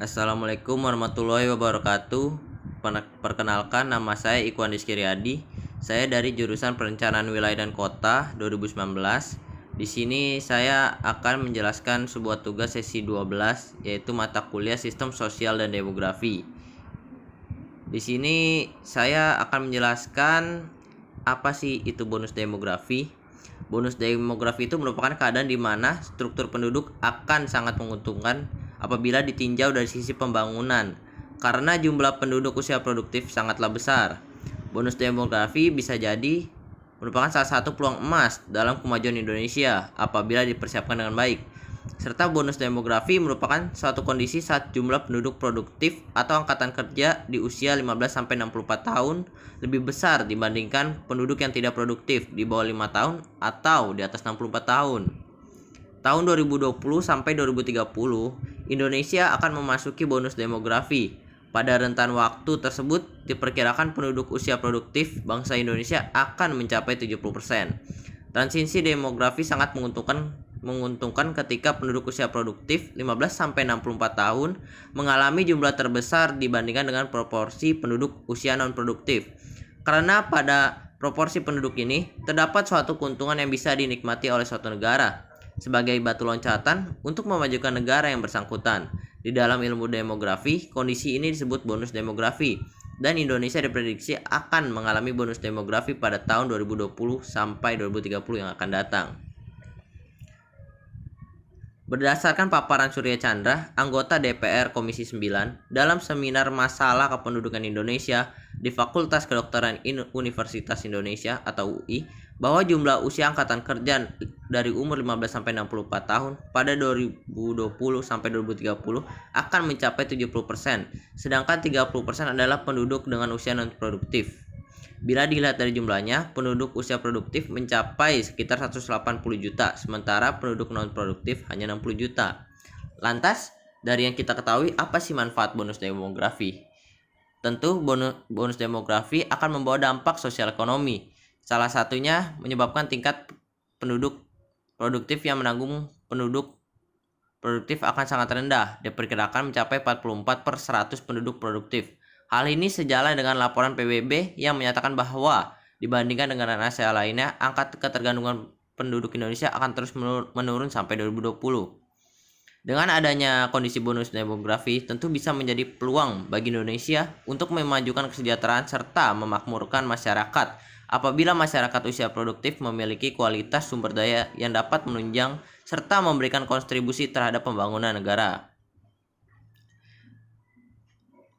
Assalamualaikum warahmatullahi wabarakatuh. Perkenalkan, nama saya Ikhwan Rizky Riyadi. Saya dari jurusan Perencanaan Wilayah dan Kota 2019. Di sini saya akan menjelaskan sebuah tugas sesi 12, yaitu mata kuliah Sistem Sosial dan Demografi. Di sini saya akan menjelaskan apa sih itu bonus demografi. Bonus demografi itu merupakan keadaan di mana struktur penduduk akan sangat menguntungkan apabila ditinjau dari sisi pembangunan, karena jumlah penduduk usia produktif sangatlah besar. Bonus demografi bisa jadi merupakan salah satu peluang emas dalam kemajuan Indonesia apabila dipersiapkan dengan baik. Serta bonus demografi merupakan suatu kondisi saat jumlah penduduk produktif atau angkatan kerja di usia 15-64 tahun lebih besar dibandingkan penduduk yang tidak produktif di bawah 5 tahun atau di atas 64 tahun. Tahun 2020 sampai 2030, Indonesia akan memasuki bonus demografi. Pada rentan waktu tersebut, diperkirakan penduduk usia produktif bangsa Indonesia akan mencapai 70%. Transisi demografi sangat menguntungkan ketika penduduk usia produktif 15-64 tahun mengalami jumlah terbesar dibandingkan dengan proporsi penduduk usia non-produktif. Karena pada proporsi penduduk ini, terdapat suatu keuntungan yang bisa dinikmati oleh suatu negara sebagai batu loncatan untuk memajukan negara yang bersangkutan. Di dalam ilmu demografi, kondisi ini disebut bonus demografi, dan Indonesia diprediksi akan mengalami bonus demografi pada tahun 2020 sampai 2030 yang akan datang. Berdasarkan paparan Surya Chandra, anggota DPR Komisi 9, dalam seminar Masalah Kependudukan Indonesia di Fakultas Kedokteran Universitas Indonesia atau UI, bahwa jumlah usia angkatan kerja dari umur 15-64 tahun pada 2020 sampai 2030 akan mencapai 70%, sedangkan 30% adalah penduduk dengan usia non-produktif. Bila dilihat dari jumlahnya, penduduk usia produktif mencapai sekitar 180 juta, sementara penduduk non-produktif hanya 60 juta. Lantas, dari yang kita ketahui, apa sih manfaat bonus demografi? Tentu, bonus demografi akan membawa dampak sosial ekonomi. Salah satunya menyebabkan tingkat penduduk produktif yang menanggung penduduk produktif akan sangat rendah, diperkirakan mencapai 44/100 penduduk produktif. Hal ini sejalan dengan laporan PBB yang menyatakan bahwa dibandingkan dengan Asia lainnya, angka ketergantungan penduduk Indonesia akan terus menurun sampai 2020. Dengan adanya kondisi bonus demografi, tentu bisa menjadi peluang bagi Indonesia untuk memajukan kesejahteraan serta memakmurkan masyarakat. Apabila masyarakat usia produktif memiliki kualitas sumber daya yang dapat menunjang serta memberikan kontribusi terhadap pembangunan negara.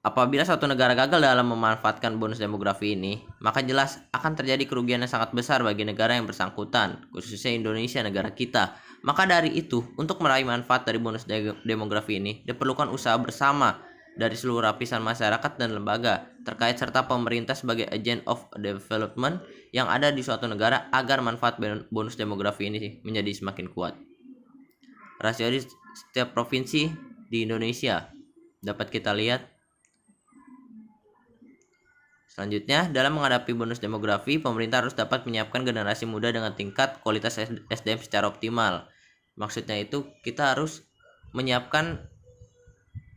Apabila suatu negara gagal dalam memanfaatkan bonus demografi ini, maka jelas akan terjadi kerugian yang sangat besar bagi negara yang bersangkutan, khususnya Indonesia, negara kita. Maka dari itu, untuk meraih manfaat dari bonus demografi ini, diperlukan usaha bersama dari seluruh lapisan masyarakat dan lembaga terkait serta pemerintah sebagai agent of development yang ada di suatu negara agar manfaat bonus demografi ini menjadi semakin kuat. Rasio di setiap provinsi di Indonesia dapat kita lihat. Selanjutnya, dalam menghadapi bonus demografi, pemerintah harus dapat menyiapkan generasi muda dengan tingkat kualitas SDM secara optimal. Maksudnya itu, kita harus menyiapkan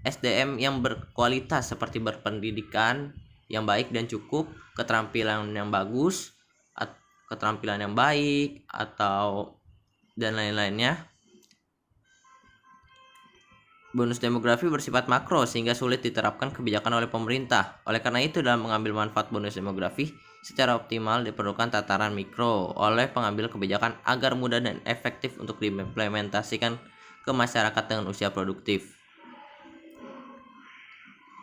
SDM yang berkualitas seperti berpendidikan yang baik dan cukup, keterampilan yang bagus, keterampilan yang baik, atau dan lain-lainnya. Bonus demografi bersifat makro sehingga sulit diterapkan kebijakan oleh pemerintah. Oleh karena itu, dalam mengambil manfaat bonus demografi secara optimal diperlukan tataran mikro oleh pengambil kebijakan agar mudah dan efektif untuk diimplementasikan ke masyarakat dengan usia produktif.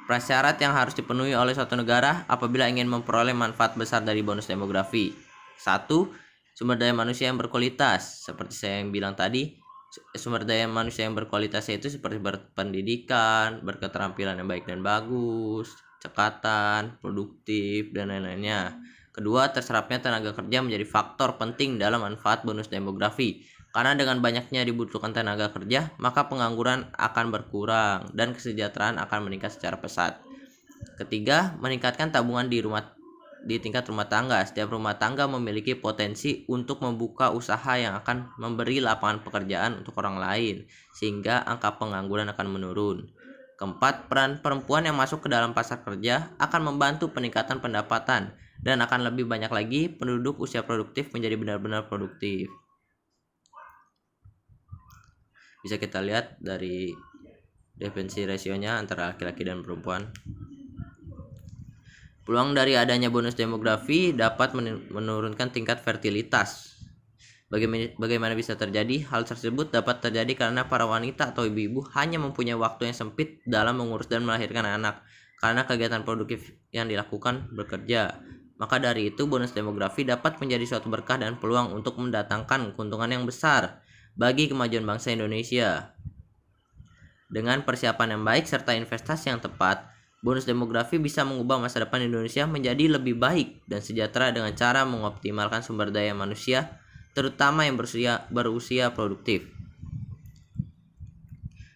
Prasyarat yang harus dipenuhi oleh suatu negara apabila ingin memperoleh manfaat besar dari bonus demografi. 1. Sumber daya manusia yang berkualitas. Seperti saya yang bilang tadi, sumber daya manusia yang berkualitas itu seperti berpendidikan, berketerampilan yang baik dan bagus, cekatan, produktif, dan lain-lainnya. Kedua, terserapnya tenaga kerja menjadi faktor penting dalam manfaat bonus demografi. Karena dengan banyaknya dibutuhkan tenaga kerja, maka pengangguran akan berkurang dan kesejahteraan akan meningkat secara pesat. Ketiga, meningkatkan tabungan di tingkat rumah tangga. Setiap rumah tangga memiliki potensi untuk membuka usaha yang akan memberi lapangan pekerjaan untuk orang lain, sehingga angka pengangguran akan menurun. Keempat, peran perempuan yang masuk ke dalam pasar kerja akan membantu peningkatan pendapatan dan akan lebih banyak lagi penduduk usia produktif menjadi benar-benar produktif. Bisa kita lihat dari definisi rasionya antara laki-laki dan perempuan. Peluang dari adanya bonus demografi dapat menurunkan tingkat fertilitas. Bagaimana bisa terjadi? Hal tersebut dapat terjadi karena para wanita atau ibu-ibu hanya mempunyai waktu yang sempit dalam mengurus dan melahirkan anak karena kegiatan produktif yang dilakukan bekerja. Maka dari itu, bonus demografi dapat menjadi suatu berkah dan peluang untuk mendatangkan keuntungan yang besar bagi kemajuan bangsa Indonesia. Dengan persiapan yang baik serta investasi yang tepat, bonus demografi bisa mengubah masa depan Indonesia menjadi lebih baik dan sejahtera dengan cara mengoptimalkan sumber daya manusia, terutama yang berusia produktif.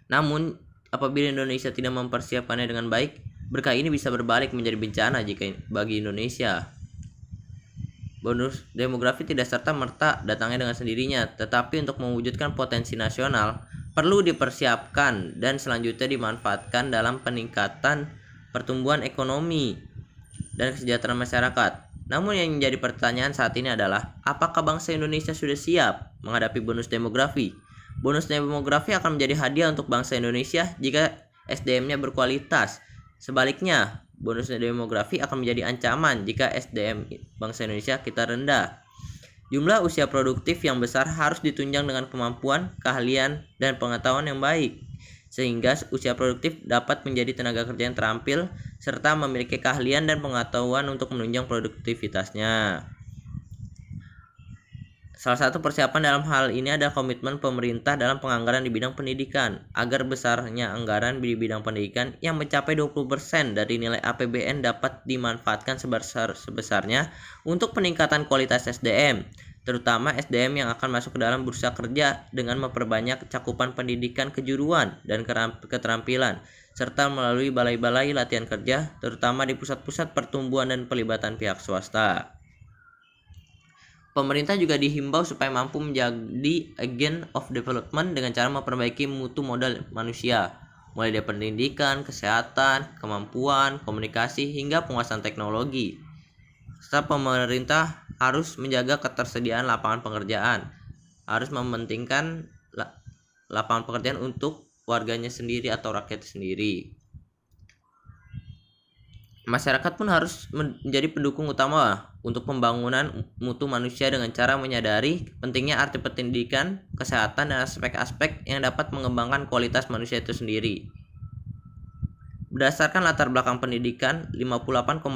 Namun, apabila Indonesia tidak mempersiapkannya dengan baik, berkah ini bisa berbalik menjadi bencana bagi Indonesia. Bonus demografi tidak serta-merta datangnya dengan sendirinya, tetapi untuk mewujudkan potensi nasional, perlu dipersiapkan dan selanjutnya dimanfaatkan dalam peningkatan pertumbuhan ekonomi dan kesejahteraan masyarakat. Namun yang menjadi pertanyaan saat ini adalah, apakah bangsa Indonesia sudah siap menghadapi bonus demografi? Bonus demografi akan menjadi hadiah untuk bangsa Indonesia jika SDM-nya berkualitas. Sebaliknya, bonus demografi akan menjadi ancaman jika SDM bangsa Indonesia kita rendah. Jumlah usia produktif yang besar harus ditunjang dengan kemampuan, keahlian, dan pengetahuan yang baik, sehingga usia produktif dapat menjadi tenaga kerja yang terampil serta memiliki keahlian dan pengetahuan untuk menunjang produktivitasnya. Salah satu persiapan dalam hal ini adalah komitmen pemerintah dalam penganggaran di bidang pendidikan, agar besarnya anggaran di bidang pendidikan yang mencapai 20% dari nilai APBN dapat dimanfaatkan sebesarnya untuk peningkatan kualitas SDM, terutama SDM yang akan masuk ke dalam bursa kerja dengan memperbanyak cakupan pendidikan kejuruan dan keterampilan, serta melalui balai-balai latihan kerja, terutama di pusat-pusat pertumbuhan dan pelibatan pihak swasta. Pemerintah juga dihimbau supaya mampu menjadi agent of development dengan cara memperbaiki mutu modal manusia, mulai dari pendidikan, kesehatan, kemampuan, komunikasi, hingga penguasaan teknologi. Serta pemerintah harus menjaga ketersediaan lapangan pekerjaan, harus mementingkan lapangan pekerjaan untuk warganya sendiri atau rakyat sendiri. Masyarakat pun harus menjadi pendukung utama untuk pembangunan mutu manusia dengan cara menyadari pentingnya arti pendidikan, kesehatan, dan aspek-aspek yang dapat mengembangkan kualitas manusia itu sendiri. Berdasarkan latar belakang pendidikan, 58,36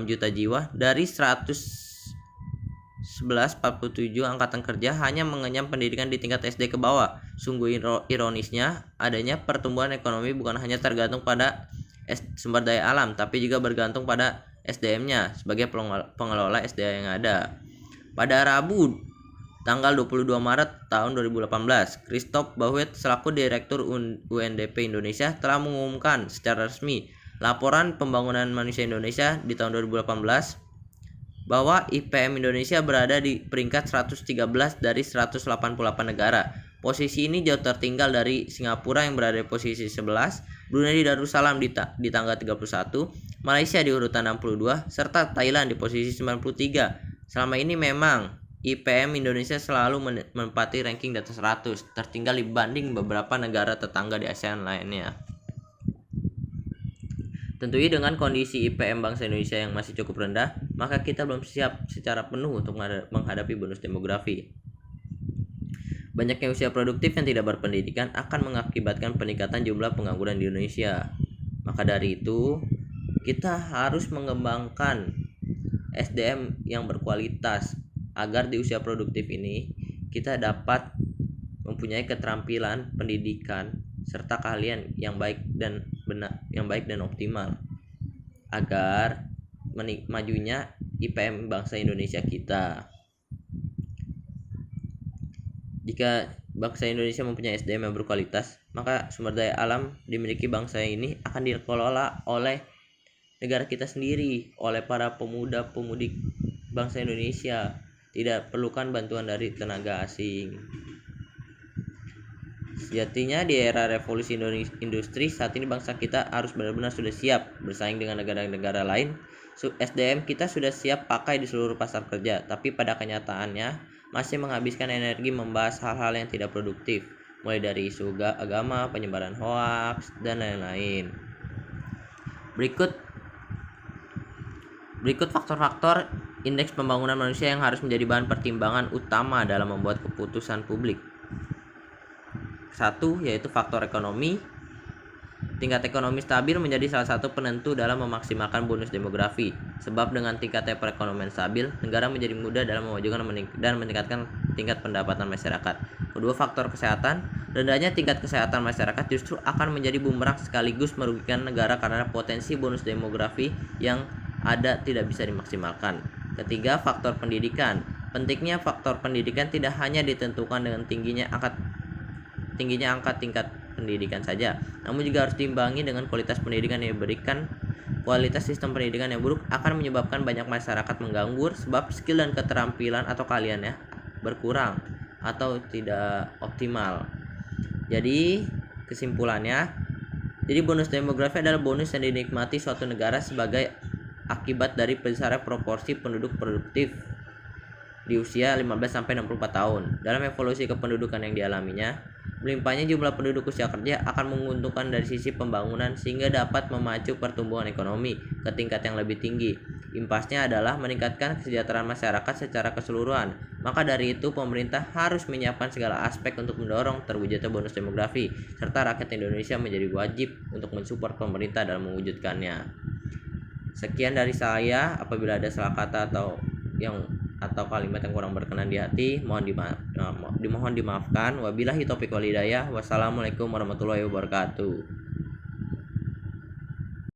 juta jiwa dari 111,47 angkatan kerja hanya mengenyam pendidikan di tingkat SD ke bawah. Sungguh ironisnya, adanya pertumbuhan ekonomi bukan hanya tergantung pada sumber daya alam, tapi juga bergantung pada SDM-nya sebagai pengelola SDM yang ada. Pada Rabu, tanggal 22 Maret tahun 2018, Christoph Bauet selaku Direktur UNDP Indonesia telah mengumumkan secara resmi laporan pembangunan manusia Indonesia di tahun 2018 bahwa IPM Indonesia berada di peringkat 113 dari 188 negara. Posisi ini jauh tertinggal dari Singapura yang berada di posisi 11, Brunei Darussalam di tangga 31, Malaysia di urutan 62, serta Thailand di posisi 93. Selama ini memang IPM Indonesia selalu menempati ranking di atas 100, tertinggal dibanding beberapa negara tetangga di ASEAN lainnya. Tentunya dengan kondisi IPM bangsa Indonesia yang masih cukup rendah, maka kita belum siap secara penuh untuk menghadapi bonus demografi. Banyaknya usia produktif yang tidak berpendidikan akan mengakibatkan peningkatan jumlah pengangguran di Indonesia. Maka dari itu, kita harus mengembangkan SDM yang berkualitas agar di usia produktif ini kita dapat mempunyai keterampilan pendidikan serta keahlian yang baik dan optimal agar majunya IPM bangsa Indonesia kita. Jika bangsa Indonesia mempunyai SDM yang berkualitas, maka sumber daya alam dimiliki bangsa ini akan dikelola oleh negara kita sendiri, oleh para pemuda-pemudi bangsa Indonesia, tidak perlukan bantuan dari tenaga asing. Sejatinya di era revolusi industri saat ini bangsa kita harus benar-benar sudah siap bersaing dengan negara-negara lain. SDM kita sudah siap pakai di seluruh pasar kerja, tapi pada kenyataannya masih menghabiskan energi membahas hal-hal yang tidak produktif, mulai dari isu agama, penyebaran hoaks, dan lain-lain. Berikut faktor-faktor indeks pembangunan manusia yang harus menjadi bahan pertimbangan utama dalam membuat keputusan publik. 1. Yaitu faktor ekonomi. Tingkat ekonomi stabil menjadi salah satu penentu dalam memaksimalkan bonus demografi. Sebab dengan tingkat perekonomian stabil, negara menjadi mudah dalam memajukan dan meningkatkan tingkat pendapatan masyarakat. Kedua, faktor kesehatan. Rendahnya tingkat kesehatan masyarakat justru akan menjadi bumerang sekaligus merugikan negara karena potensi bonus demografi yang ada tidak bisa dimaksimalkan. Ketiga, faktor pendidikan. Pentingnya faktor pendidikan tidak hanya ditentukan dengan tingginya angka tingkat pendidikan saja, namun juga harus diimbangi dengan kualitas pendidikan yang diberikan. Kualitas sistem pendidikan yang buruk akan menyebabkan banyak masyarakat menganggur sebab skill dan keterampilan atau keahliannya berkurang atau tidak optimal. Jadi kesimpulannya, bonus demografi adalah bonus yang dinikmati suatu negara sebagai akibat dari besarnya proporsi penduduk produktif di usia 15-64 tahun. Dalam evolusi kependudukan yang dialaminya, melimpahnya jumlah penduduk usia kerja akan menguntungkan dari sisi pembangunan sehingga dapat memacu pertumbuhan ekonomi ke tingkat yang lebih tinggi. Impasnya adalah meningkatkan kesejahteraan masyarakat secara keseluruhan. Maka dari itu pemerintah harus menyiapkan segala aspek untuk mendorong terwujudnya bonus demografi, serta rakyat Indonesia menjadi wajib untuk mensupport pemerintah dalam mewujudkannya. Sekian dari saya. Apabila ada salah kata atau kalimat yang kurang berkenan di hati, dimohon dimaafkan. Wabillahi taufiq wal hidayah. Wassalamualaikum warahmatullahi wabarakatuh.